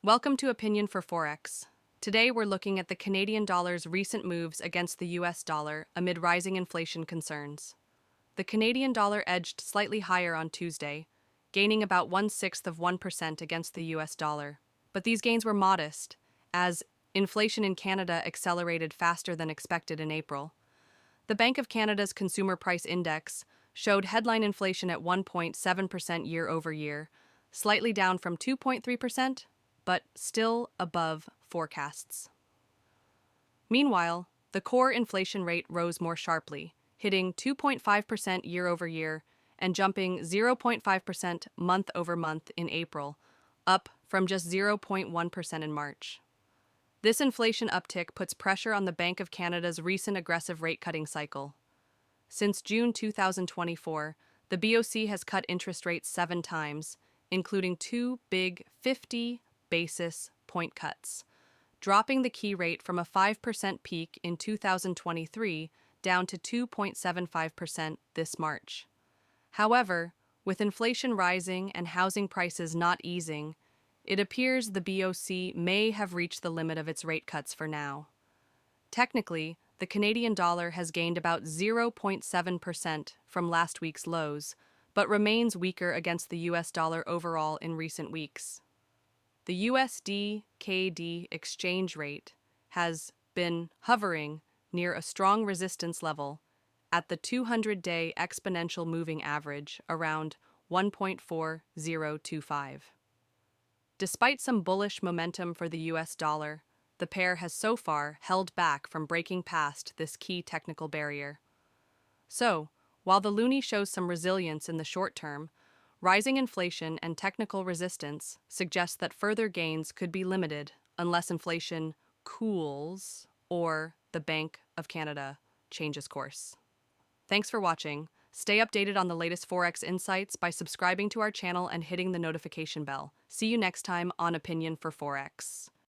Welcome to Opinion for Forex. Today we're looking at the Canadian dollar's recent moves against the US dollar amid rising inflation concerns. The Canadian dollar edged slightly higher on Tuesday, gaining about 0.1% against the US dollar. But these gains were modest, as inflation in Canada accelerated faster than expected in April. The Bank of Canada's Consumer Price Index showed headline inflation at 1.7% year over year, slightly down from 2.3%, but still above forecasts. Meanwhile, the core inflation rate rose more sharply, hitting 2.5% year over year and jumping 0.5% month over month in April, up from just 0.1% in March. This inflation uptick puts pressure on the Bank of Canada's recent aggressive rate-cutting cycle. Since June 2024, the BoC has cut interest rates 7 times, including 2 big 50 basis point cuts, dropping the key rate from a 5% peak in 2023 down to 2.75% this March. However, with inflation rising and housing prices not easing, it appears the BoC may have reached the limit of its rate cuts for now. Technically, the Canadian dollar has gained about 0.7% from last week's lows, but remains weaker against the US dollar overall in recent weeks. The USD CAD exchange rate has been hovering near a strong resistance level at the 200-day exponential moving average around 1.4025. Despite some bullish momentum for the US dollar, the pair has so far held back from breaking past this key technical barrier. So, while the loonie shows some resilience in the short term, rising inflation and technical resistance suggest that further gains could be limited unless inflation cools or the Bank of Canada changes course. Thanks for watching. Stay updated on the latest Forex insights by subscribing to our channel and hitting the notification bell. See you next time on Opinion for Forex.